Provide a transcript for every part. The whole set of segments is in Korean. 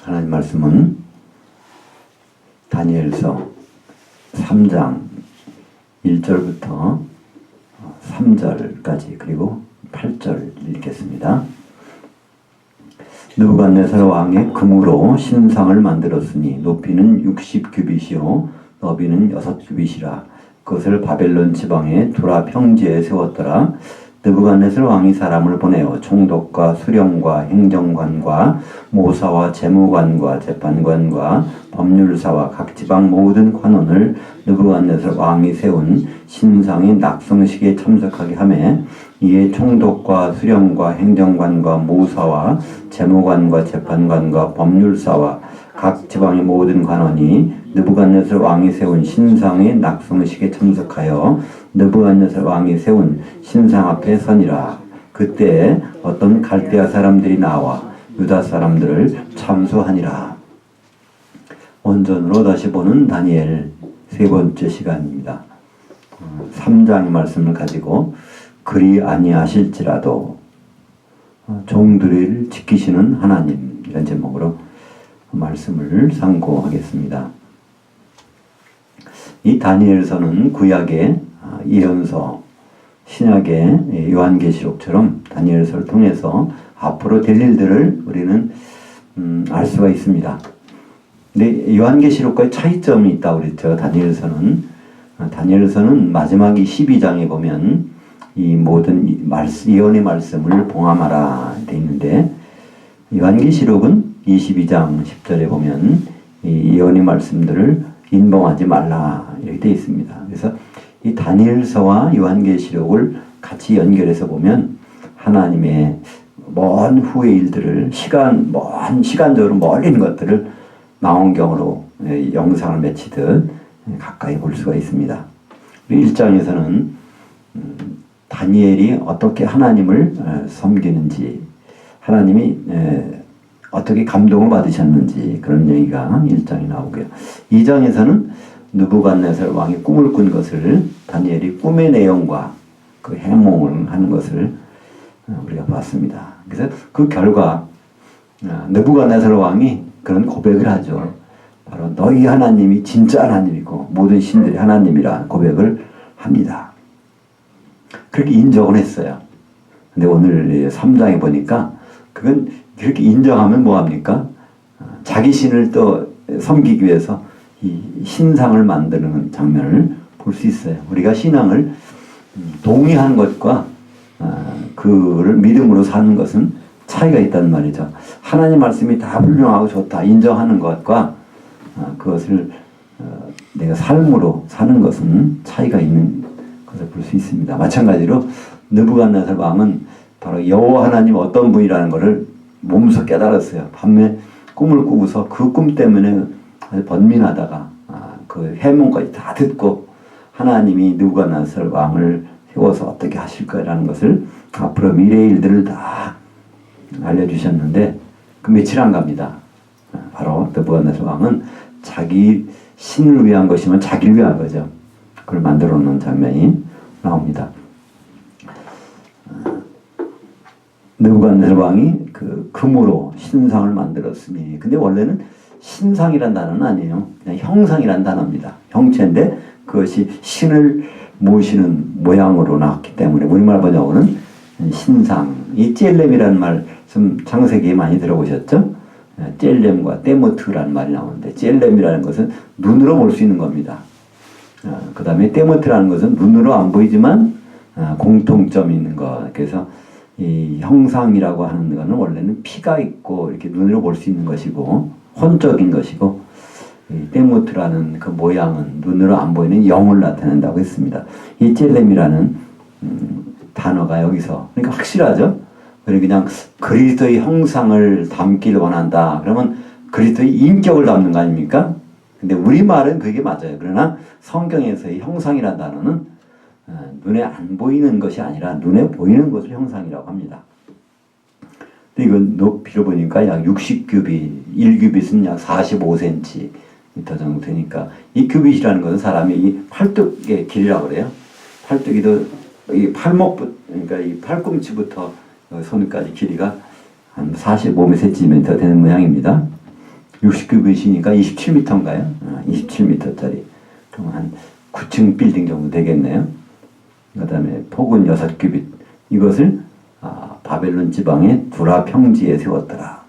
하나님 말씀은 다니엘서 3장 1절부터 3절까지 그리고 8절 읽겠습니다. 느부갓네살 왕이 금으로 신상을 만들었으니 높이는 60규빗이요 너비는 6규빗이라. 그것을 바벨론 지방의 두라 평지에 세웠더라. 느부갓네살 왕이 사람을 보내어 총독과 수령과 행정관과 모사와 재무관과 재판관과 법률사와 각 지방 모든 관원을 느부갓네살 왕이 세운 신상의 낙성식에 참석하게 하며 이에 총독과 수령과 행정관과 모사와 재무관과 재판관과 법률사와 각 지방의 모든 관원이 느부갓네살 왕이 세운 신상의 낙성식에 참석하여 느부갓네살 왕이 세운 신상 앞에 서니라. 그때 어떤 갈대아 사람들이 나와 유다 사람들을 참수하니라. 원전으로 다시 보는 다니엘 세 번째 시간입니다. 3장의 말씀을 가지고 그리 아니하실지라도 종들을 지키시는 하나님, 이런 제목으로 말씀을 상고하겠습니다. 이 다니엘서는 구약의 예언서, 신약의 요한계시록처럼 다니엘서를 통해서 앞으로 될 일들을 우리는 알 수가 있습니다. 근데 요한계시록과의 차이점이 있다고 그랬죠. 다니엘서는 마지막 12장에 보면 이 모든 예언의 말씀을 봉함하라 되어 있는데, 요한계시록은 22장 10절에 보면 이 예언의 말씀들을 인봉하지 말라 이렇게 되어 있습니다. 그래서 이 다니엘서와 요한계시록을 같이 연결해서 보면 하나님의 먼 후의 일들을 시간적으로 멀리 있는 것들을 망원경으로 영상을 맺히듯 가까이 볼 수가 있습니다. 1장에서는 다니엘이 어떻게 하나님을 섬기는지, 하나님이 어떻게 감동을 받으셨는지 그런 얘기가 1장에 나오고요. 2장에서는 느부갓네살 왕이 꿈을 꾼 것을, 다니엘이 꿈의 내용과 그 해몽을 하는 것을 우리가 봤습니다. 그래서 그 결과 느부갓네살 왕이 그런 고백을 하죠. 바로 너희 하나님이 진짜 하나님이고 모든 신들이 하나님이라 고백을 합니다. 그렇게 인정을 했어요. 근데 오늘 3장에 보니까 그건 그렇게 인정하면 뭐합니까? 자기 신을 또 섬기기 위해서 이 신상을 만드는 장면을 볼 수 있어요. 우리가 신앙을 동의하는 것과 그를 믿음으로 사는 것은 차이가 있다는 말이죠. 하나님 말씀이 다 훌륭하고 좋다 인정하는 것과 그것을 내가 삶으로 사는 것은 차이가 있는 것을 볼 수 있습니다. 마찬가지로 느부갓네살 왕은 바로 여호와 하나님 어떤 분이라는 것을 몸소 깨달았어요. 밤에 꿈을 꾸고서 그 꿈 때문에 아주 번민하다가 그 해몽까지 다 듣고 하나님이 느부갓네살 왕을 세워서 어떻게 하실 거라는 것을 앞으로 미래의 일들을 다 알려주셨는데 그 며칠 안 갑니다. 바로 느부갓네살 왕은 자기 신을 위한 것이면 자기를 위한 거죠. 그걸 만들어 놓는 장면이 나옵니다. 느부갓네살 왕이 그 금으로 신상을 만들었으니, 근데 원래는 신상이란 단어는 아니에요. 그냥 형상이란 단어입니다. 형체인데 그것이 신을 모시는 모양으로 나왔기 때문에 우리말 번역어는 신상. 이 젤렘이라는 말씀 창세기에 많이 들어보셨죠? 젤렘과 때모트라는 말이 나오는데, 젤렘이라는 것은 눈으로 볼 수 있는 겁니다. 그 다음에 때모트라는 것은 눈으로 안 보이지만 공통점이 있는 것. 그래서 이 형상이라고 하는 것은 원래는 피가 있고 이렇게 눈으로 볼 수 있는 것이고 혼적인 것이고, 이 때모트라는 그 모양은 눈으로 안 보이는 영을 나타낸다고 했습니다. 이 젤렘이라는 단어가 여기서, 그러니까 확실하죠? 그냥 그리스도의 형상을 담기를 원한다. 그러면 그리스도의 인격을 담는 거 아닙니까? 근데 우리말은 그게 맞아요. 그러나 성경에서의 형상이라는 단어는 눈에 안 보이는 것이 아니라 눈에 보이는 것을 형상이라고 합니다. 근데 이건 높이로 보니까 약 60규빗, 1규빗은 약 45cm 정도 되니까, 이 규빗이라는 것은 사람이 이 팔뚝의 길이라고 그래요. 팔뚝이도 이 팔목부터, 그러니까 이 팔꿈치부터 손까지 길이가 한 45cm 되는 모양입니다. 60큐빗이니까 27m인가요? 27m짜리. 그럼 한 9층 빌딩 정도 되겠네요. 그 다음에 폭은 6큐빗. 이것을 바벨론 지방의 두라 평지에 세웠더라.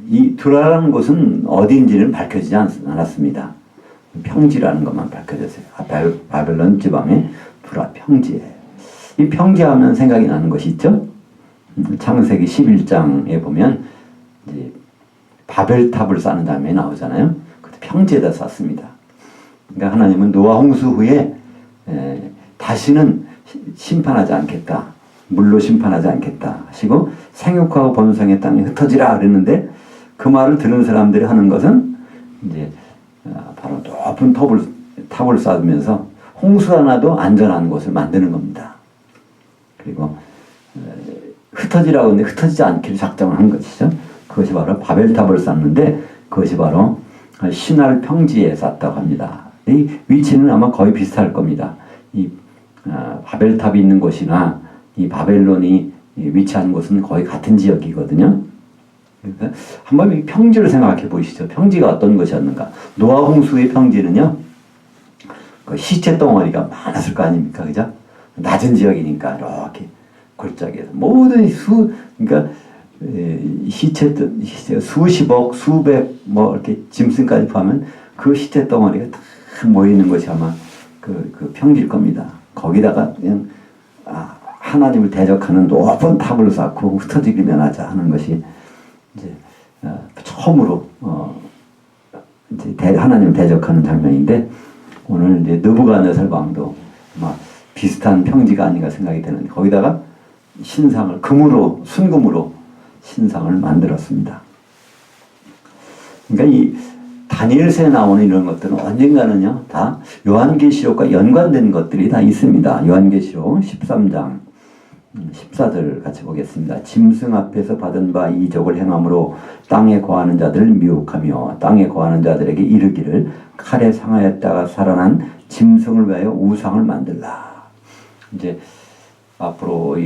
이 두라라는 곳은 어디인지는 밝혀지지 않았습니다. 평지라는 것만 밝혀졌어요. 바벨론 지방의 두라 평지에. 이 평지하면 생각이 나는 것이 있죠. 창세기 11장에 보면 이제 바벨탑을 쌓는 장면이 나오잖아요. 그때 평지에다 쌓습니다. 그러니까 하나님은 노아 홍수 후에 다시는 심판하지 않겠다. 물로 심판하지 않겠다 하시고 생육하고 번성의 땅이 흩어지라 그랬는데 그 말을 들은 사람들이 하는 것은 이제 바로 높은 탑을 쌓으면서 홍수가 나도 안전한 곳을 만드는 겁니다. 그리고 흩어지라고 했는데 흩어지지 않기를 작정을 한 것이죠. 그것이 바로 바벨탑을 쌓는데 그것이 바로 시날 평지에 쌓았다고 합니다. 이 위치는 아마 거의 비슷할 겁니다. 이 바벨탑이 있는 곳이나 이 바벨론이 위치한 곳은 거의 같은 지역이거든요. 그러니까 한번 이 평지를 생각해 보시죠. 평지가 어떤 것이었는가? 노아 홍수의 평지는요, 그 시체 덩어리가 많았을 거 아닙니까, 그죠? 낮은 지역이니까 이렇게 골짜기에서 모든 그러니까 시체 수십억, 수백 뭐 이렇게 짐승까지 포함하면 그 시체 덩어리가 다 모여 있는 것이 아마 그 평지일 겁니다. 거기다가 그냥 하나님을 대적하는 높은 탑을 쌓고 흩어지게 면하자 하는 것이 이제 처음으로 이제 하나님을 대적하는 장면인데 오늘 이제 느부갓네살 왕도 아마 비슷한 평지가 아닌가 생각이 되는데 거기다가 신상을 순금으로 신상을 만들었습니다. 그러니까 이 다니엘서에 나오는 이런 것들은 언젠가는요 다 요한계시록과 연관된 것들이 다 있습니다. 요한계시록 13장 14절 같이 보겠습니다. 짐승 앞에서 받은 바 이적을 행함으로 땅에 거하는 자들을 미혹하며 땅에 거하는 자들에게 이르기를 칼에 상하였다가 살아난 짐승을 위하여 우상을 만들라. 이제 앞으로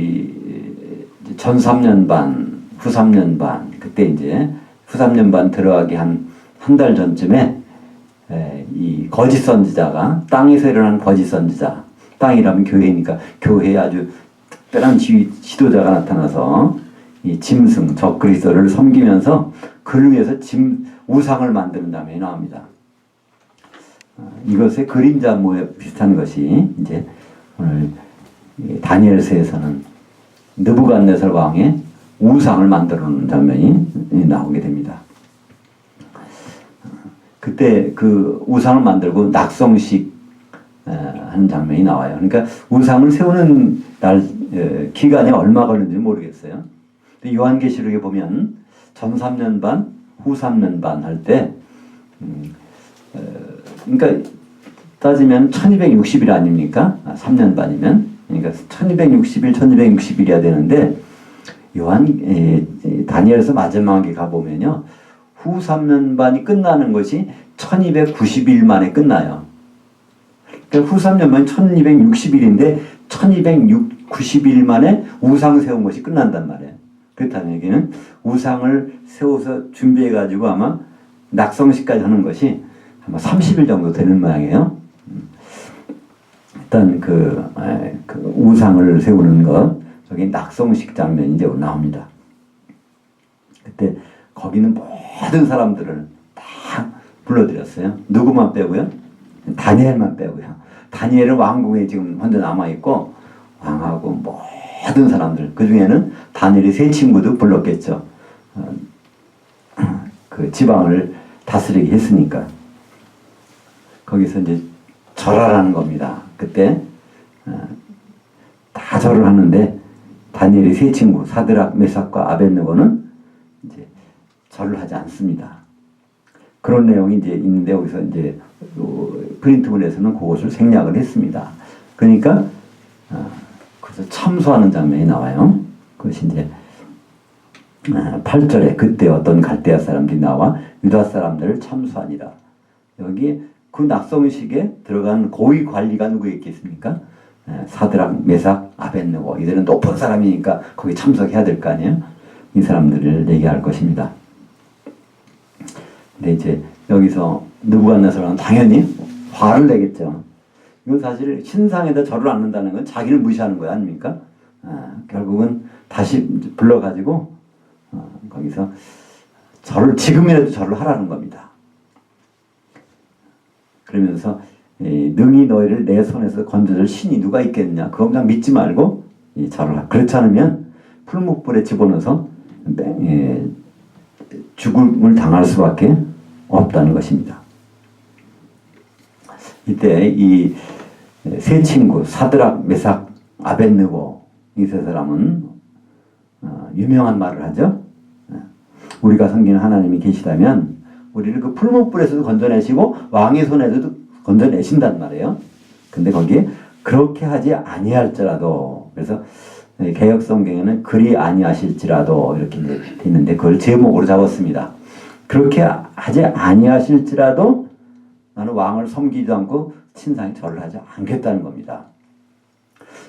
전 3년 반, 후 3년 반, 그때 이제 후 3년 반 들어가기 한 달 전쯤에 이 거짓 선지자가 땅에서 일어난 거짓 선지자, 땅이라면 교회니까 교회에 아주 특별한 지도자가 나타나서 이 짐승, 적그리스도를 섬기면서 그를 위해서 우상을 만드는 장면이 나옵니다. 이것의 그림자 모양 비슷한 것이 이제 오늘 다니엘서에서는 느부갓네살 왕의 우상을 만들어 놓는 장면이 나오게 됩니다. 그때 그 우상을 만들고 낙성식 하는 장면이 나와요. 그러니까 우상을 세우는 기간이 얼마 걸리는지 모르겠어요. 근데 요한계시록에 보면 전 3년 반, 후 3년 반 할 때, 그러니까 따지면 1260일 아닙니까? 3년 반이면. 그러니까 1260일, 1260일이야 되는데, 다니엘서 마지막에 가보면요. 후 3년 반이 끝나는 것이 1290일 만에 끝나요. 그러니까 후 3년 만이 1260일인데 1290일 만에 우상 세운 것이 끝난단 말이에요. 그렇다는 얘기는 우상을 세워서 준비해가지고 아마 낙성식까지 하는 것이 아마 30일 정도 되는 모양이에요. 일단 그 우상을 세우는 것, 저기 낙성식 장면이 이제 나옵니다. 그때 거기는 모든 사람들을 다 불러들였어요. 누구만 빼고요? 다니엘만 빼고요. 다니엘은 왕궁에 지금 혼자 남아있고 왕하고 모든 사람들, 그 중에는 다니엘의 세 친구도 불렀겠죠. 그 지방을 다스리게 했으니까. 거기서 이제 절하라는 겁니다. 그때 다 절을 하는데 다니엘의 세 친구 사드락, 메삭과 아벳느고는 이제 절을 하지 않습니다. 그런 내용이 이제 있는데 여기서 이제 프린트본에서는 그것을 생략을 했습니다. 그러니까 그래서 참소하는 장면이 나와요. 그것이 이제 8절에 그때 어떤 갈대아 사람들이 나와 유다 사람들을 참소하니라. 여기 그 낙성식에 들어간 고위 관리가 누구 있겠습니까? 사드락, 메삭, 아벳느고. 이들은 높은 사람이니까 거기 참석해야 될 거 아니에요? 이 사람들을 얘기할 것입니다. 근데 이제 여기서 느부갓네살은 당연히 화를 내겠죠. 이건 사실 신상에다 절을 않는다는 건 자기를 무시하는 거야 아닙니까? 결국은 다시 불러가지고 거기서 절을 지금이라도 절을 하라는 겁니다. 그러면서 능히 너희를 내 손에서 건져줄 신이 누가 있겠느냐? 그거 그냥 믿지 말고 절을 하라. 그렇지 않으면 풀무불에 집어넣어서 죽음을 당할 수밖에 없다는 것입니다. 이때 이 세 친구 사드락, 메삭, 아벳느고 이 세 사람은 유명한 말을 하죠. 우리가 섬기는 하나님이 계시다면 우리를 그 풀무불에서도 건져내시고 왕의 손에서도 건져내신단 말이에요. 근데 거기에 그렇게 하지 아니할지라도, 그래서 개역 성경에는 그리 아니하실지라도 이렇게 돼 있는데 그걸 제목으로 잡았습니다. 그렇게 하지 아니하실지라도 나는 왕을 섬기지도 않고 신상에 절을 하지 않겠다는 겁니다.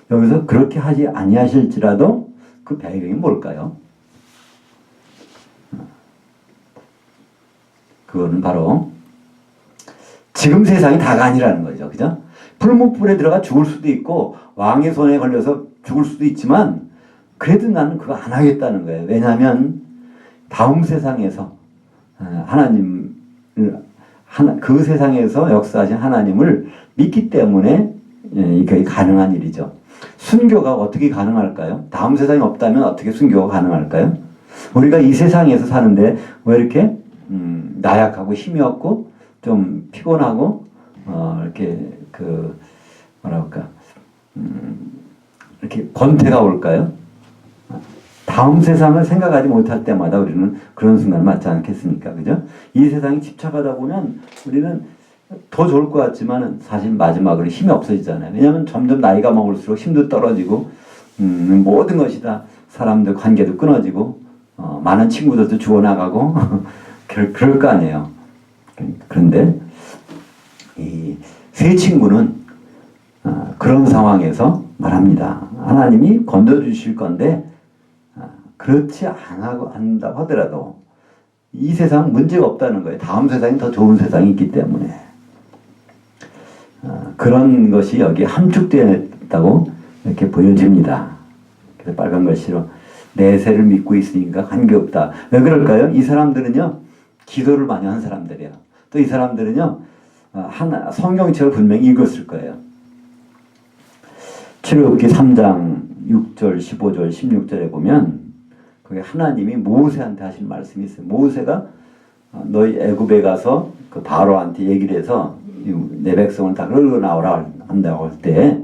여기서 그렇게 하지 아니하실지라도 그 배경이 뭘까요? 그거는 바로 지금 세상이 다가 아니라는 거죠. 그죠? 풀무불에 들어가 죽을 수도 있고 왕의 손에 걸려서 죽을 수도 있지만 그래도 나는 그거 안 하겠다는 거예요. 왜냐하면 다음 세상에서 하나님을 그 세상에서 역사하신 하나님을 믿기 때문에 이게 가능한 일이죠. 순교가 어떻게 가능할까요? 다음 세상이 없다면 어떻게 순교가 가능할까요? 우리가 이 세상에서 사는데 왜 이렇게 나약하고 힘이 없고 좀 피곤하고 이렇게 뭐랄까 이렇게 권태가 올까요? 다음 세상을 생각하지 못할 때마다 우리는 그런 순간을 맞지 않겠습니까? 그죠? 이 세상이 집착하다 보면 우리는 더 좋을 것 같지만 사실 마지막으로 힘이 없어지잖아요. 왜냐하면 점점 나이가 먹을수록 힘도 떨어지고 모든 것이 다 사람들 관계도 끊어지고 많은 친구들도 죽어나가고 그럴 거 아니에요. 그런데 이 세 친구는 그런 상황에서 말합니다. 하나님이 건져주실 건데 그렇지 않는다고 하더라도 이 세상은 문제가 없다는 거예요. 다음 세상이 더 좋은 세상이 있기 때문에 그런 것이 여기 함축되었다고 이렇게 보여집니다. 그래서 빨간 글씨로 내세를 믿고 있으니까 관계없다. 왜 그럴까요? 이 사람들은요 기도를 많이 한 사람들이에요. 또 이 사람들은요 성경책을 분명히 읽었을 거예요. 출애굽기 3장 6절, 15절, 16절에 보면 그게 하나님이 모세한테 하신 말씀이 있어요. 모세가 너희 애굽에 가서 그 바로한테 얘기를 해서 내 백성을 다 끌고 나오라 한다고 할 때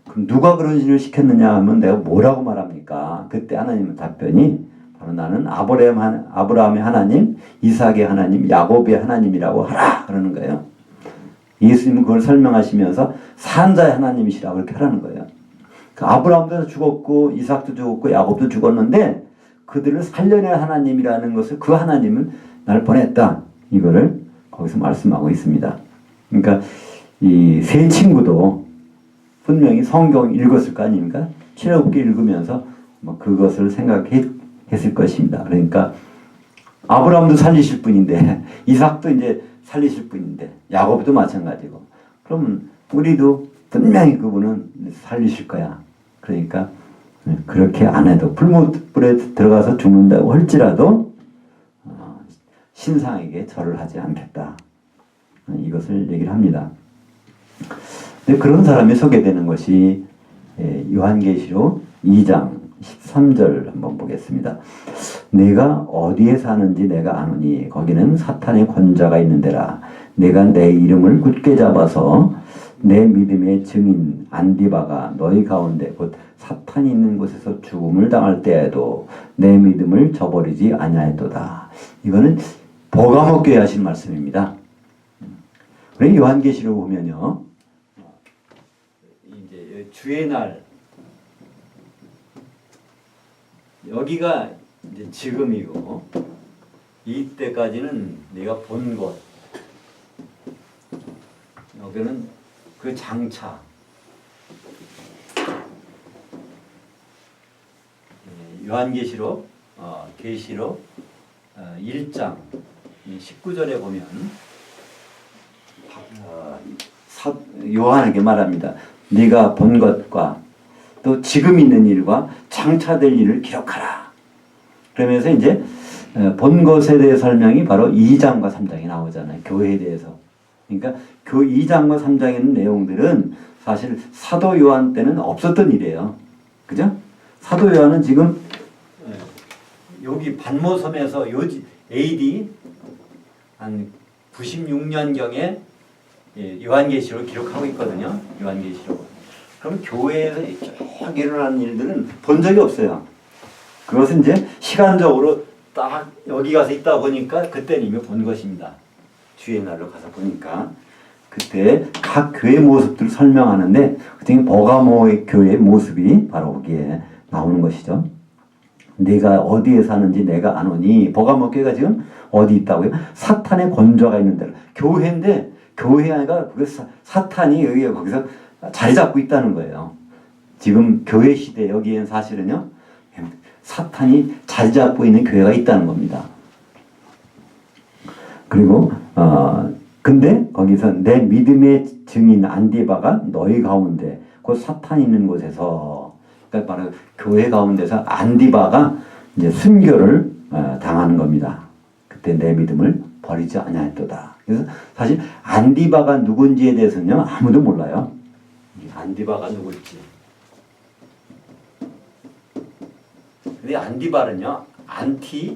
그럼 누가 그런 일을 시켰느냐 하면 내가 뭐라고 말합니까? 그때 하나님의 답변이 바로 나는 아브라함의 하나님, 이삭의 하나님, 야곱의 하나님이라고 하라 그러는 거예요. 예수님은 그걸 설명하시면서 산자의 하나님이시라고 그렇게 하라는 거예요. 그 아브라함도 죽었고 이삭도 죽었고 야곱도 죽었는데 그들을 살려낼 하나님이라는 것을 그 하나님은 나를 보냈다. 이거를 거기서 말씀하고 있습니다. 그러니까 이 세 친구도 분명히 성경 읽었을 거 아닙니까? 출애굽기 읽으면서 뭐 그것을 생각했을 것입니다. 그러니까 아브라함도 살리실 분인데 이삭도 이제 살리실 분인데 야곱도 마찬가지고 그러면 우리도 분명히 그분은 살리실 거야. 그러니까 그렇게 안 해도 풀무불에 들어가서 죽는다고 할지라도 신상에게 절을 하지 않겠다. 이것을 얘기를 합니다. 근데 그런 사람이 소개되는 것이 요한계시록 2장 13절 한번 보겠습니다. 내가 어디에 사는지 내가 아노니 거기는 사탄의 권자가 있는 데라. 내가 내 이름을 굳게 잡아서 내 믿음의 증인 안디바가 너희 가운데 곧 사탄이 있는 곳에서 죽음을 당할 때에도 내 믿음을 저버리지 아니하였도다. 이거는 버가모 교회 하신 말씀입니다. 우리 요한계시록 보면요, 이제 주의 날 여기가 이제 지금이고 이때까지는 내가 본 곳, 여기는 그 장차. 요한계시록 계시록 1장 19절에 보면 요한에게 말합니다. 네가 본 것과 또 지금 있는 일과 장차될 일을 기록하라. 그러면서 이제 본 것에 대해 설명이 바로 2장과 3장이 나오잖아요. 교회에 대해서. 그러니까 그 2장과 3장에 있는 내용들은 사실 사도 요한 때는 없었던 일이에요. 그죠? 사도 요한은 지금 여기 반모섬에서 AD 한 96년경에 요한계시록을 기록하고 있거든요. 요한계시록. 그럼 교회에서 쭉 일어나는 일들은 본 적이 없어요. 그것은 이제 시간적으로 딱 여기 가서 있다 보니까 그때는 이미 본 것입니다. 주의 날로 가서 보니까 그때 각 교회 모습들을 설명하는데 그중에 버가모의 교회의 모습이 바로 거기에 나오는 것이죠. 내가 어디에 사는지 내가 아노니. 버가모 교회가 지금 어디 있다고요? 사탄의 권좌가 있는 데로. 교회인데 교회가 사탄이 여기 거기서 자리 잡고 있다는 거예요. 지금 교회 시대 여기엔 사실은요 사탄이 자리 잡고 있는 교회가 있다는 겁니다. 그리고 근데 거기서 내 믿음의 증인 안디바가 너희 가운데 곧 사탄이 있는 곳에서, 그러니까 바로 교회 가운데서 안디바가 이제 순교를 당하는 겁니다. 그때 내 믿음을 버리지 아니하였도다. 그래서 사실 안디바가 누군지에 대해서는요 아무도 몰라요. 안디바가 누굴지. 근데 안디바는요 안티파스.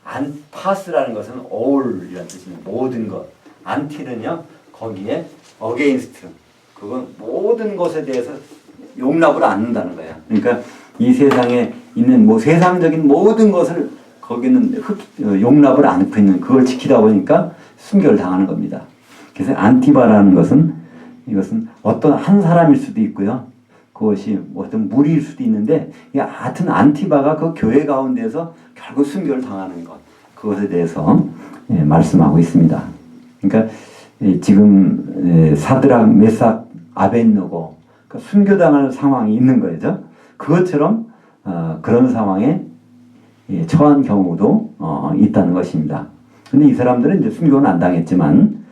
안파스라는 것은 all이라는 뜻입니다. 모든 것. 안티는요 거기에 against. 그건 모든 것에 대해서 용납을 않는다는 거예요. 그러니까 이 세상에 있는 뭐 세상적인 모든 것을 거기는 용납을 않고 있는, 그걸 지키다 보니까 순교를 당하는 겁니다. 그래서 안티바라는 것은 이것은 어떤 한 사람일 수도 있고요. 그것이 어떤 무리일 수도 있는데 하여튼 안티바가 그 교회 가운데서 결국 순교를 당하는 것, 그것에 대해서 말씀하고 있습니다. 그러니까 지금 사드락, 메삭, 아벳느고 순교당할 상황이 있는 거죠. 그것처럼 그런 상황에 처한 경우도 있다는 것입니다. 근데 이 사람들은 이제 순교는 안 당했지만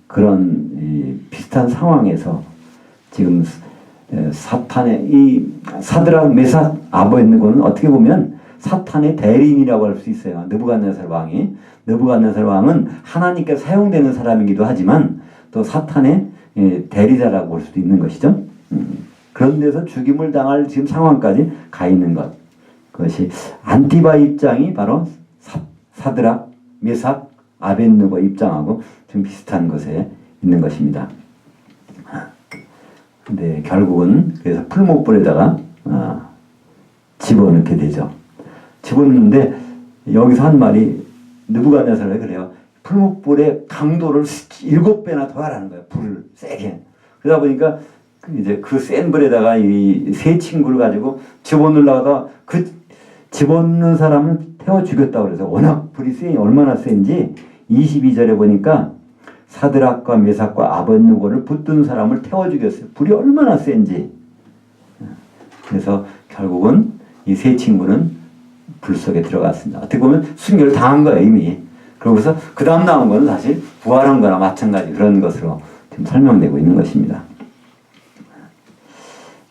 그런 비슷한 상황에서 지금 사탄의 이 사드락, 메삭, 아벳느고는 어떻게 보면 사탄의 대리인이라고 할 수 있어요. 느부갓네살 왕이. 느부갓네살 왕은 하나님께 사용되는 사람이기도 하지만 또 사탄의 대리자라고 볼 수도 있는 것이죠. 그런 데서 죽임을 당할 지금 상황까지 가 있는 것. 그것이 안티바 입장이 바로 사드락, 메삭, 아벳느고 입장하고 좀 비슷한 것에 있는 것입니다. 근데 결국은 그래서 풀목불에다가 집어넣게 되죠. 집어넣는데 여기서 한 말이 느부갓네살이 그래요. 풀목불의 강도를 7배나 더 하라는 거예요. 불을 세게. 그러다 보니까 이제 그 센 불에다가 이 세 친구를 가지고 집어넣으려다가 그 집어넣는 사람을 태워 죽였다고 그래서 워낙 불이 얼마나 센지 22절에 보니까 사드락과 메삭과 아벳느고를 붙든 사람을 태워 죽였어요. 불이 얼마나 센지. 그래서 결국은 이 세 친구는 불 속에 들어갔습니다. 어떻게 보면 순교를 당한 거예요, 이미. 그러고서 그 다음 나온 거는 사실 부활한 거나 마찬가지 그런 것으로 지금 설명되고 있는 것입니다.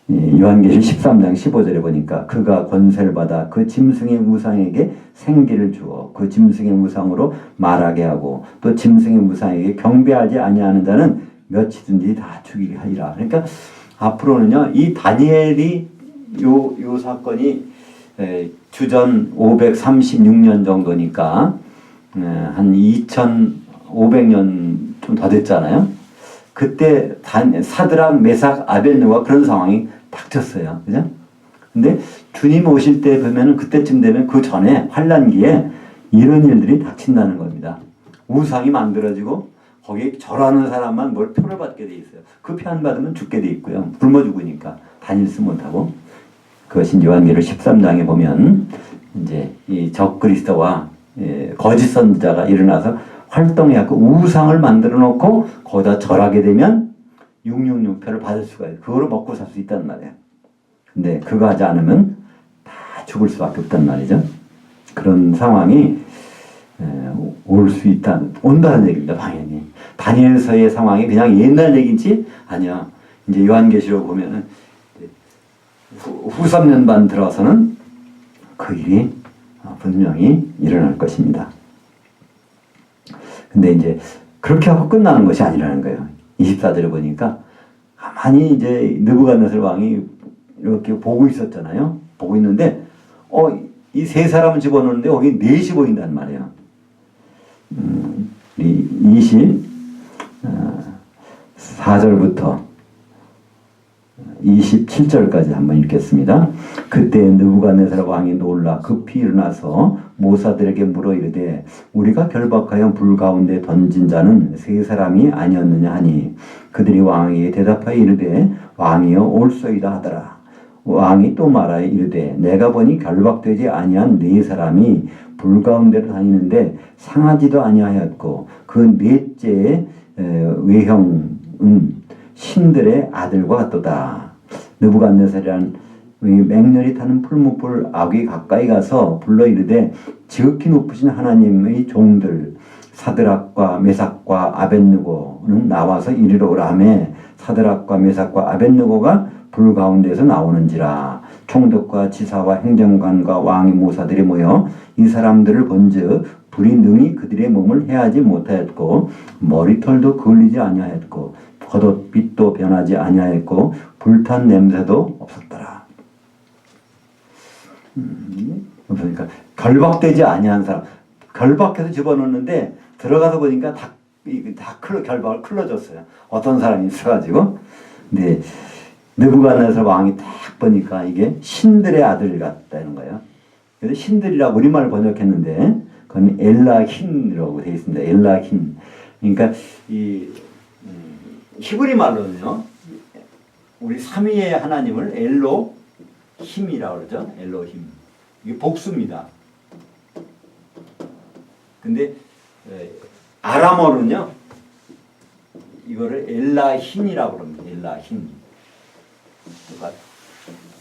요한계시 13장 15절에 보니까 그가 권세를 받아 그 짐승의 우상에게 생기를 주어 그 짐승의 우상으로 말하게 하고 또 짐승의 우상에게 경배하지 아니하는 자는 몇이든지 다 죽이게 하리라. 그러니까 앞으로는요 이 다니엘이 요 사건이 주전 536년 정도니까 한 2500년 좀 더 됐잖아요. 그때 사드락, 메삭, 아벳느고가 그런 상황이 닥쳤어요. 그죠? 근데 주님 오실 때 보면은 그때쯤 되면 그 전에 환란기에 이런 일들이 닥친다는 겁니다. 우상이 만들어지고 거기에 절하는 사람만 뭘 표를 받게 돼 있어요. 그 표 안 받으면 죽게 돼 있고요. 굶어 죽으니까 다닐수 못하고. 그것이 요한계시록 13장에 보면 이제 이 적그리스도와 거짓 선지자가 일어나서 활동해갖고 우상을 만들어 놓고 거기다 절하게 되면 666표를 받을 수가 있어요. 그거로 먹고 살 수 있단 말이에요. 근데 그거 하지 않으면 다 죽을 수밖에 없단 말이죠. 그런 상황이 올 수 있다, 온다는 얘기입니다. 당연히 다니엘서의 상황이 그냥 옛날 얘기인지 아니야. 이제 요한계시록 보면은 후 3년 반 들어서는 그 일이 분명히 일어날 것입니다. 근데 이제 그렇게 하고 끝나는 것이 아니라는 거예요. 24절에 보니까 가만히 이제 느부갓네살 왕이 이렇게 보고 있었잖아요. 보고 있는데 이 세 사람을 집어넣는데 거기 넷이 보인단 말이에요. 24절부터 27절까지 한번 읽겠습니다. 그때 느부갓네살 왕이 놀라 급히 일어나서 모사들에게 물어 이르되 우리가 결박하여 불 가운데 던진 자는 세 사람이 아니었느냐 하니 그들이 왕에게 대답하여 이르되 왕이여 올소이다 하더라. 왕이 또 말하여 이르되 내가 보니 결박되지 아니한 네 사람이 불 가운데로 다니는데 상하지도 아니하였고 그 넷째의 외형은 신들의 아들과 같도다. 느부갓네살이란 맹렬히 타는 풀무불 아귀 가까이 가서 불러 이르되 지극히 높으신 하나님의 종들 사드락과 메삭과 아벳느고는 나와서 이리로 오라 하며 사드락과 메삭과 아벳느고가 불 가운데서 나오는지라. 총독과 지사와 행정관과 왕의 모사들이 모여 이 사람들을 본즉 불이 능히 그들의 몸을 해하지 못하였고 머리털도 그을리지 아니하였고 겉옷빛도 변하지 아니하였고 불탄 냄새도 없었더라. 그러니까 결박되지 아니한 사람, 결박해서 집어넣는데 들어가서 보니까 다 결박을 클러졌어요. 어떤 사람이 있어가지고. 근데 느부갓네살 왕이 딱 보니까 이게 신들의 아들 같다는 거예요. 그래서 신들이라고 우리말 번역했는데 그건 엘라힌이라고 되어 있습니다. 엘라힌. 그러니까 이 히브리 말로는요, 우리 삼위의 하나님을 엘로힘이라고 그러죠. 엘로힘. 이게 복수입니다. 근데 아람어로는요, 이거를 엘라힌이라고 그럽니다. 엘라힌.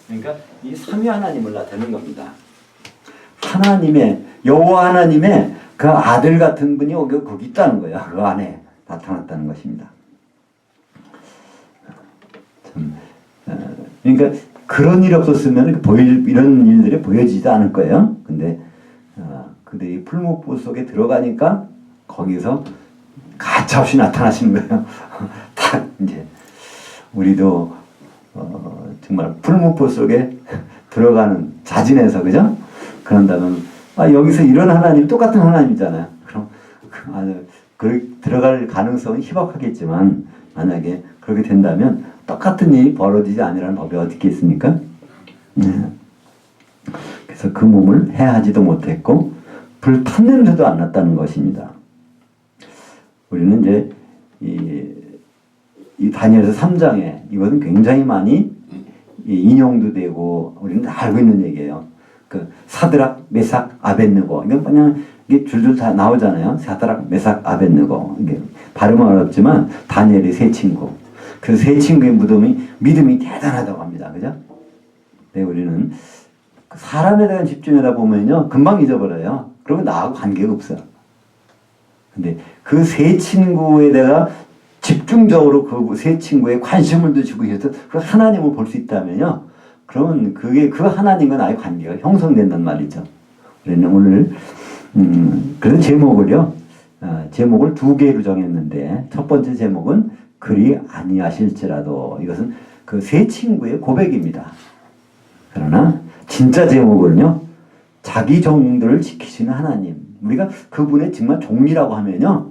그러니까 이 삼위 하나님을 나타내는 겁니다. 하나님의 여호와 하나님의 그 아들 같은 분이 거기 있다는 거예요. 그 안에 나타났다는 것입니다. 그러니까 그런 일이 없었으면 이런 일들이 보여지지 않을 거예요. 근데 그들이 풀무불 속에 들어가니까 거기서 가차없이 나타나시는 거예요. 딱 이제 우리도 정말 풀무불 속에 들어가는 자진해서 그죠? 그런다면 여기서 이런 하나님 똑같은 하나님이잖아요. 그럼 들어갈 가능성은 희박하겠지만 만약에 그렇게 된다면 똑같은 일이 벌어지지 아니라는 법이 어디 있겠습니까? 그래서 그 몸을 해하지도 못했고 불탄 냄새도 안 났다는 것입니다. 우리는 이제 이 다니엘서 3장에 이것은 굉장히 많이 인용도 되고 우리는 다 알고 있는 얘기예요. 그 사드락, 메삭, 아벳느고 이건 그냥 이게 줄줄 다 나오잖아요. 사드락, 메삭, 아벳느고 이게 발음은 어렵지만 다니엘의 세 친구. 그 세 친구의 믿음이 대단하다고 합니다. 그죠? 네, 우리는 사람에 대한 집중하다 보면요 금방 잊어버려요. 그러면 나하고 관계가 없어요. 근데 그 세 친구에 대가 집중적으로 그 세 친구에 관심을 두시고 해서 그 하나님을 볼 수 있다면요. 그러면 그게 그 하나님과 나의 관계가 형성된단 말이죠. 우리는 오늘 그래서 제목을 두 개로 정했는데 첫 번째 제목은 그리 아니하실지라도 이것은 그 세 친구의 고백입니다. 그러나 진짜 제목은요. 자기 종들을 지키시는 하나님. 우리가 그분의 정말 종이라고 하면요.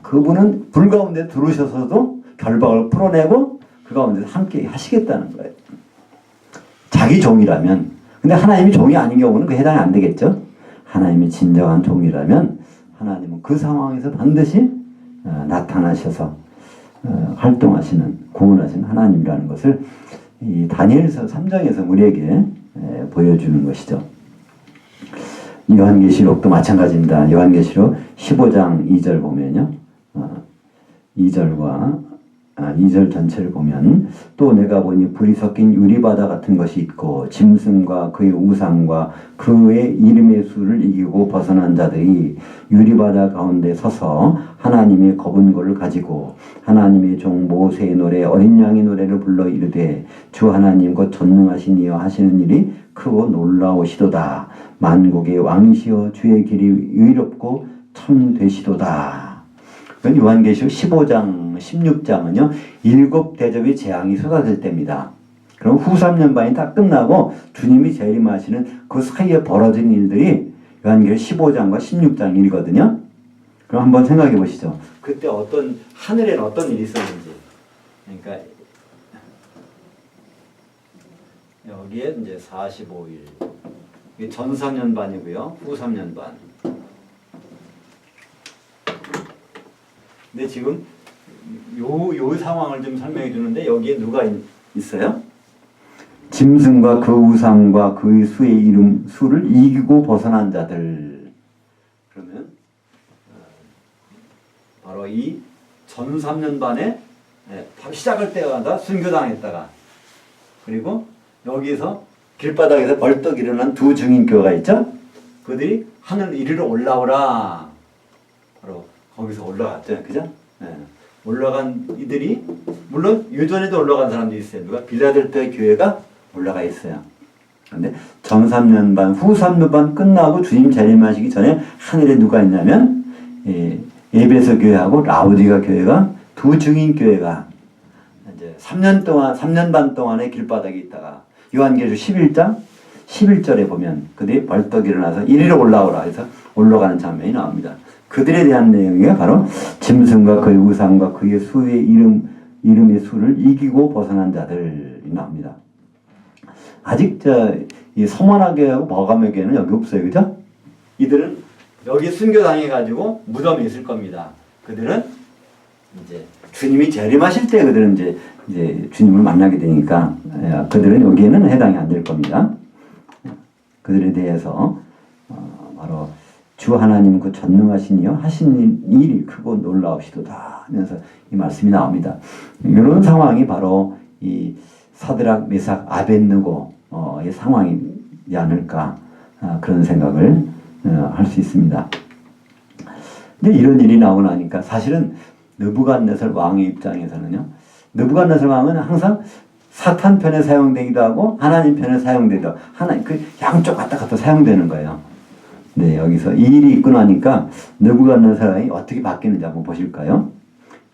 그분은 불 가운데 들어오셔서도 결박을 풀어내고 그 가운데 함께 하시겠다는 거예요. 자기 종이라면. 근데 하나님이 종이 아닌 경우는 그 해당이 안 되겠죠. 하나님이 진정한 종이라면 하나님은 그 상황에서 반드시 나타나셔서 활동하시는 구원하시는 하나님이라는 것을 이 다니엘서 3장에서 우리에게 보여주는 것이죠. 요한계시록도 마찬가지입니다. 요한계시록 15장 2절 보면요. 2절과 2절 전체를 보면 또 내가 보니 불이 섞인 유리바다 같은 것이 있고 짐승과 그의 우상과 그의 이름의 수를 이기고 벗어난 자들이 유리바다 가운데 서서 하나님의 거분고를 가지고 하나님의 종 모세의 노래 어린 양의 노래를 불러 이르되 주 하나님 곧 전능하신 이여 하시는 일이 크고 놀라우시도다. 만국의 왕이시여 주의 길이 의롭고 참 되시도다. 요한계시록 15장, 16장은요, 7대접의 재앙이 쏟아질 때입니다. 그럼 후 3년반이 다 끝나고 주님이 재림하시는 그 사이에 벌어진 일들이 요한계시록 15장과 16장이거든요. 그럼 한번 생각해 보시죠. 그때 하늘에는 어떤 일이 있었는지. 그러니까, 여기에 이제 45일. 이게 전 3년반이고요. 후 3년반. 근데 지금 요 상황을 좀 설명해 주는데 여기에 누가 있어요? 짐승과 그 우상과 그의 수를 이기고 벗어난 자들. 그러면 바로 이 전 3년반에 바로 시작할 때마다 순교당했다가 그리고 여기서 길바닥에서 벌떡 일어난 두 증인교가 있죠? 그들이 하늘 이리로 올라오라. 바로 거기서 올라갔죠. 그죠? 네. 올라간 이들이, 물론 유전에도 올라간 사람들이 있어요. 누가? 빌라델피아 교회가 올라가 있어요. 그런데 전 3년반, 후 3년반 끝나고 주님 재림하시기 전에 하늘에 누가 있냐면, 에베소 교회하고 라우디가 교회가 두 증인 교회가 이제 3년 반 동안의 길바닥에 있다가 요한계시록 11장 11절에 보면 그들이 벌떡 일어나서 이리로 올라오라 해서 올라가는 장면이 나옵니다. 그들에 대한 내용이 바로 짐승과 그의 우상과 그의 수의 이름의 수를 이기고 벗어난 자들이 나옵니다. 아직 이 서머나교회하고 버가모교회는 여기 없어요. 그죠? 이들은 여기 순교당해가지고 무덤에 있을 겁니다. 그들은 이제 주님이 재림하실 때 그들은 이제 주님을 만나게 되니까 그들은 여기에는 해당이 안 될 겁니다. 그들에 대해서 바로 주 하나님 그 전능하신 이여 하신 일이 크고 놀라우시도다 하면서 이 말씀이 나옵니다. 이런 상황이 바로 이 사드락 메삭 아벳느고의 상황이지 않을까 그런 생각을 할 수 있습니다. 근데 이런 일이 나오고 나니까 사실은 느부갓네살 왕의 입장에서는요, 느부갓네살 왕은 항상 사탄 편에 사용되기도 하고 하나님 편에 사용되기도 하고 그 양쪽 왔다 갔다 사용되는 거예요. 네, 여기서 이 일이 있고 나니까 느부갓네살이 어떻게 바뀌는지 한번 보실까요?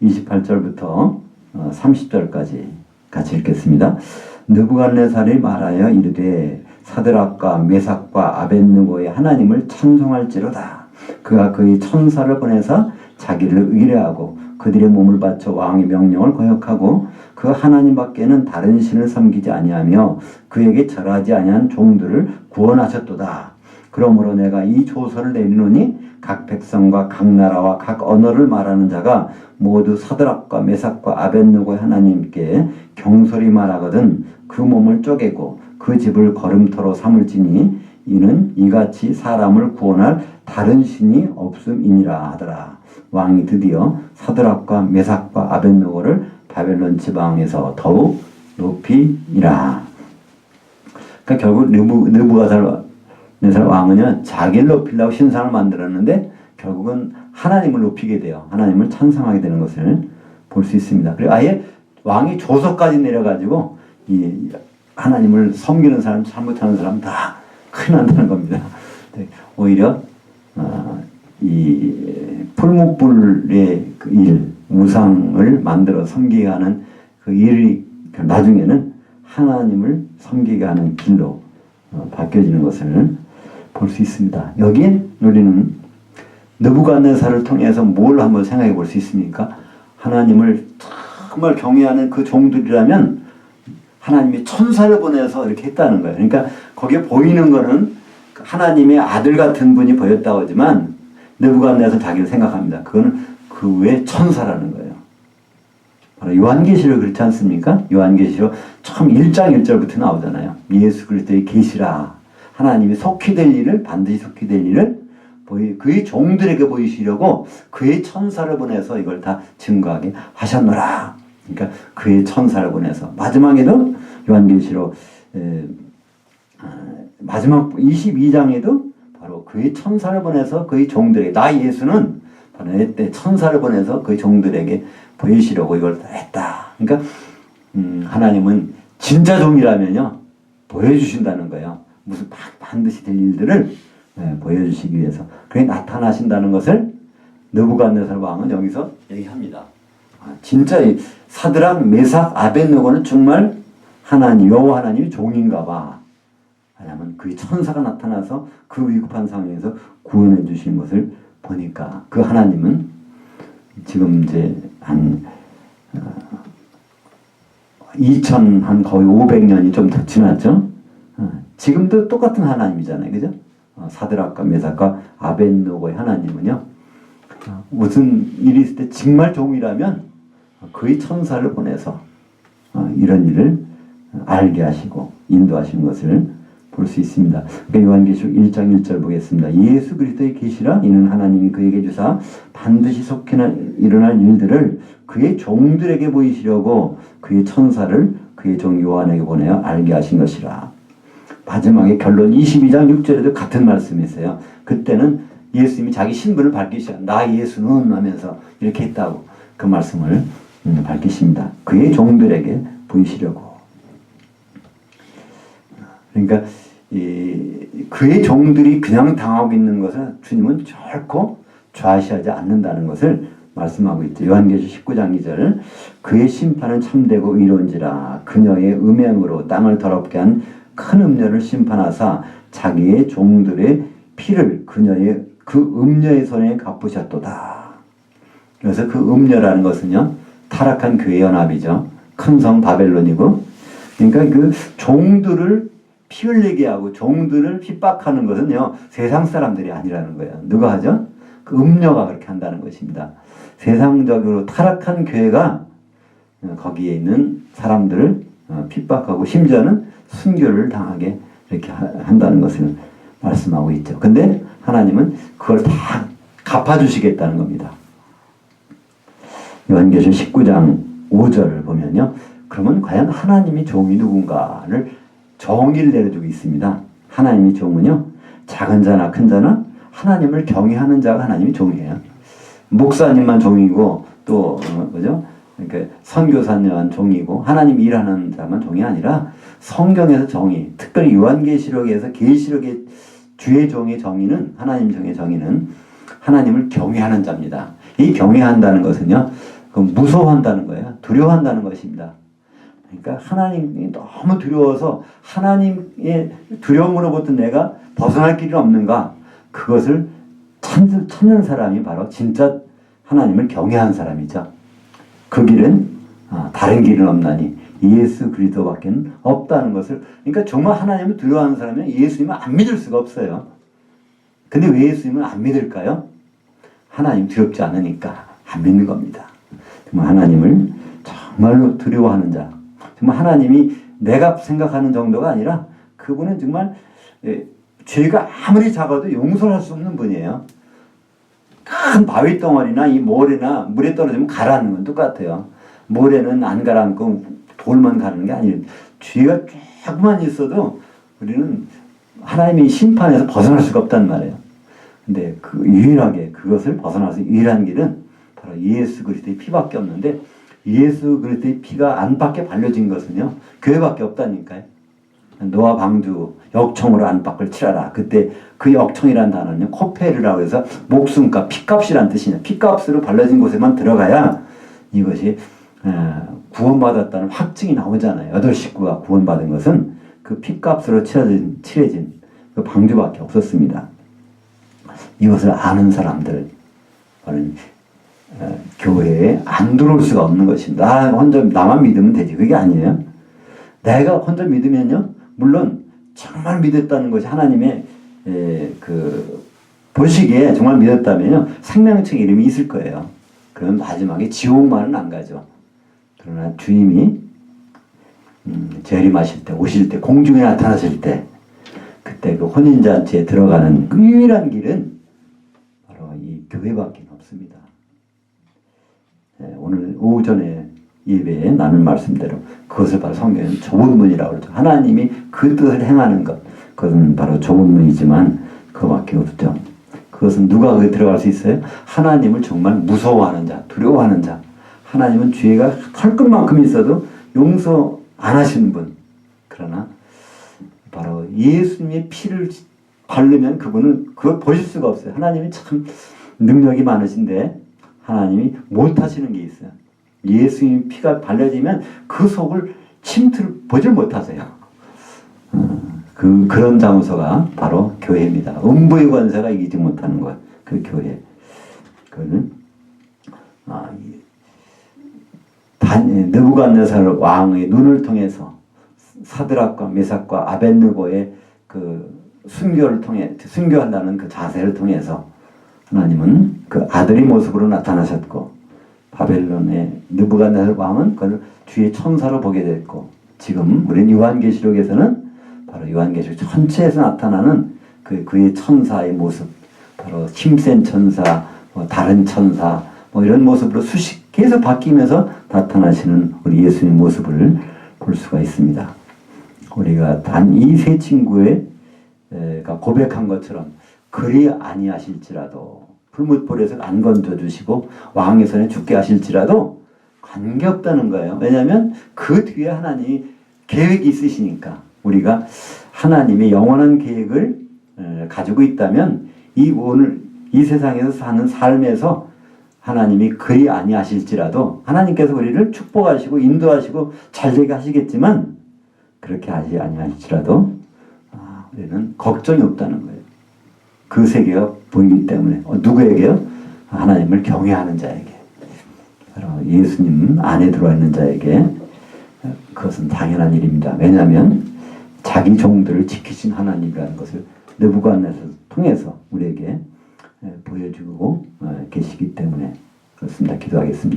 28절부터 30절까지 같이 읽겠습니다. 느부갓네살이 말하여 이르되 사드락과 메삭과 아벳느고의 하나님을 찬송할지로다. 그가 그의 천사를 보내서 자기를 의뢰하고 그들의 몸을 바쳐 왕의 명령을 거역하고 그 하나님 밖에는 다른 신을 섬기지 아니하며 그에게 절하지 아니한 종들을 구원하셨도다. 그러므로 내가 이 조서를 내리노니 각 백성과 각 나라와 각 언어를 말하는 자가 모두 사드락과 메삭과 아벳느고의 하나님께 경솔히 말하거든 그 몸을 쪼개고 그 집을 거름터로 삼을지니 이는 이같이 사람을 구원할 다른 신이 없음이니라 하더라. 왕이 드디어 사드락과 메삭과 아벳느고를 바벨론 지방에서 더욱 높이니라. 그러니까 결국 느부갓네살 왕은요, 자기를 높이려고 신상을 만들었는데 결국은 하나님을 높이게 돼요. 하나님을 찬송하게 되는 것을 볼 수 있습니다. 그리고 아예 왕이 조서까지 내려가지고 이 하나님을 섬기는 사람, 잘못하는 사람 다 큰일 난다는 겁니다. 오히려 이 풀무불의 그 일, 우상을 만들어 섬기게 하는 그 일이 나중에는 하나님을 섬기게 하는 길로 바뀌어지는 것을 볼 수 있습니다. 여기에 우리는 느부갓네살을 통해서 뭘 한번 생각해 볼 수 있습니까? 하나님을 정말 경외하는 그 종들이라면 하나님이 천사를 보내서 이렇게 했다는 거예요. 그러니까 거기에 보이는 거는 하나님의 아들 같은 분이 보였다고 하지만 느부갓네살 자기를 생각합니다. 그거는 그 외 천사라는 거예요. 바로 요한계시록 그렇지 않습니까? 요한계시록 처음 1장 1절부터 나오잖아요. 예수 그리스도의 계시라. 하나님이 속히 될 일을, 반드시 속히 될 일을 그의 종들에게 보이시려고 그의 천사를 보내서 이걸 다 증거하게 하셨노라. 그러니까 그의 천사를 보내서 마지막에도 요한계시록 마지막 22장에도 바로 그의 천사를 보내서 그의 종들에게 나 예수는 바로 내 천사를 보내서 그의 종들에게 보이시려고 이걸 했다. 그러니까 하나님은 진짜 종이라면요 보여주신다는 거예요. 무슨 반드시 될 일들을 보여주시기 위해서 그게 나타나신다는 것을 느부갓네살 왕은 여기서 얘기합니다. 진짜 사드락, 메삭, 아벳느고는 정말 하나님 여호와 하나님이 종인가 봐. 왜냐하면 그의 천사가 나타나서 그 위급한 상황에서 구원해 주신 것을 보니까 그 하나님은 지금 이제 한 2000 한 거의 500년이 좀 더 지났죠. 지금도 똑같은 하나님이잖아요, 그죠? 사드락과 메삭과 아벳느고의 하나님은요. 무슨 일이 있을 때 정말 종이라면 그의 천사를 보내서 이런 일을 알게 하시고 인도하시는 것을 볼 수 있습니다. 그러니까 요한계시록 1장 1절 보겠습니다. 예수 그리스도의 계시라 이는 하나님이 그에게 주사 반드시 속히 일어날 일들을 그의 종들에게 보이시려고 그의 천사를 그의 종 요한에게 보내어 알게 하신 것이라. 마지막에 결론 22장 6절에도 같은 말씀이 있어요. 그때는 예수님이 자기 신분을 밝히시죠. 나 예수는 하면서 이렇게 했다고 그 말씀을 밝히십니다. 그의 종들에게 보이시려고. 그러니까 그의 종들이 그냥 당하고 있는 것을 주님은 결코 좌시하지 않는다는 것을 말씀하고 있죠. 요한계시록 19장 2절 그의 심판은 참되고 의로운지라 그녀의 음행으로 땅을 더럽게 한 큰 음녀를 심판하사 자기의 종들의 피를 그녀의 그 음녀의 손에 갚으셨도다. 그래서 그 음녀라는 것은요 타락한 교회 연합이죠. 큰 성 바벨론이고 그러니까 그 종들을 피 흘리게 하고 종들을 핍박하는 것은요 세상 사람들이 아니라는 거예요. 누가 하죠? 그 음녀가 그렇게 한다는 것입니다. 세상적으로 타락한 교회가 거기에 있는 사람들을 핍박하고 심지어는 순교를 당하게 이렇게 한다는 것을 말씀하고 있죠. 근데 하나님은 그걸 다 갚아주시겠다는 겁니다. 요한계시록 19장 5절을 보면요. 그러면 과연 하나님이 종이 누군가를 정의를 내려주고 있습니다. 하나님이 종은요. 작은 자나 큰 자나 하나님을 경외하는 자가 하나님이 종이에요. 목사님만 종이고 또 그죠? 그러니까 선교사님만 종이고 하나님 일하는 자만 종이 아니라 성경에서 정의, 특별히 요한계시록에서 계시록의 주의 종의 정의는 하나님 종의 정의는 하나님을 경외하는 자입니다. 이 경외한다는 것은요. 무서워한다는 거예요. 두려워한다는 것입니다. 그러니까 하나님이 너무 두려워서 하나님의 두려움으로부터 내가 벗어날 길이 없는가 그것을 찾는 사람이 바로 진짜 하나님을 경외하는 사람이죠. 그 길은 다른 길은 없나니 예수 그리스도밖에 없다는 것을 그러니까 정말 하나님을 두려워하는 사람은 예수님을 안 믿을 수가 없어요. 근데 왜 예수님을 안 믿을까요? 하나님 두렵지 않으니까 안 믿는 겁니다. 정말 하나님을 정말로 두려워하는 자 정말 하나님이 내가 생각하는 정도가 아니라 그분은 정말 죄가 아무리 작아도 용서를 할 수 없는 분이에요. 큰 바위 덩어리나 이 모래나 물에 떨어지면 가라앉는 건 똑같아요. 모래는 안 가라앉고 돌만 가는 게 아니에요. 죄가 조금만 있어도 우리는 하나님의 심판에서 벗어날 수가 없단 말이에요. 근데 그 유일하게 그것을 벗어나서 유일한 길은 바로 예수 그리스도의 피밖에 없는데 예수 그리스도의 피가 안팎에 발려진 것은요 교회밖에 없다니까요. 노아 방주 역청으로 안팎을 칠하라. 그때 그 역청이라는 단어는 코페르라고 해서 목숨값, 피값이란 뜻이냐. 피값으로 발려진 곳에만 들어가야 이것이 구원받았다는 확증이 나오잖아요. 8식구가 구원받은 것은 그 피값으로 칠해진 그 방주밖에 없었습니다. 이것을 아는 사람들 교회에 안 들어올 수가 없는 것입니다. 나 혼자 나만 믿으면 되지. 그게 아니에요. 내가 혼자 믿으면요. 물론 정말 믿었다는 것이 하나님의 그 보시기에 정말 믿었다면요. 생명책 이름이 있을 거예요. 그럼 마지막에 지옥만은 안 가죠. 그러나 주님이 재림하실 때 오실 때 공중에 나타나실 때 그때 그 혼인잔치에 들어가는 그 유일한 길은 바로 이 교회밖에 없습니다. 오늘 오전에 예배에 나눈 말씀대로 그것을 바로 성경에는 좁은 문이라고 그러죠. 하나님이 그 뜻을 행하는 것, 그것은 바로 좁은 문이지만 그거밖에 없죠. 그것은 누가 거기 들어갈 수 있어요? 하나님을 정말 무서워하는 자, 두려워하는 자. 하나님은 죄가 털끝만큼 있어도 용서 안 하시는 분. 그러나 바로 예수님의 피를 바르면 그분은 그걸 보실 수가 없어요. 하나님이 참 능력이 많으신데 하나님이 못하시는 게 있어요. 예수님 피가 발려지면 그 속을 침투를 보질 못하세요. 그런 장소가 바로 교회입니다. 음부의 권세가 이기지 못하는 것, 그 교회. 그거는 느부갓네살 왕의 눈을 통해서 사드락과 메삭과 아벳느고의 그 순교를 통해 순교한다는 그 자세를 통해서 하나님은 그 아들의 모습으로 나타나셨고 바벨론의 느부갓네살 왕은 그걸 주의 천사로 보게 됐고 지금 우리는 요한계시록에서는 바로 요한계시록 전체에서 나타나는 그의 천사의 모습, 바로 힘센 천사, 다른 천사, 이런 모습으로 계속 바뀌면서 나타나시는 우리 예수님 모습을 볼 수가 있습니다. 우리가 단 이 세 친구가 고백한 것처럼 그리 아니하실지라도 불못불에서 안 건져주시고 왕의 손에 죽게 하실지라도 관계없다는 거예요. 왜냐하면 그 뒤에 하나님이 계획이 있으시니까. 우리가 하나님의 영원한 계획을 가지고 있다면 이 세상에서 사는 삶에서 하나님이 그리 아니하실지라도 하나님께서 우리를 축복하시고 인도하시고 잘되게 하시겠지만 그렇게 하지 아니하실지라도 우리는 걱정이 없다는 거예요. 그 세계가 보이기 때문에. 누구에게요? 하나님을 경외하는 자에게. 바로 예수님 안에 들어와 있는 자에게 그것은 당연한 일입니다. 왜냐하면 자기 종들을 지키신 하나님이라는 것을 느부갓네살 통해서 우리에게 보여주고 계시기 때문에 그렇습니다. 기도하겠습니다.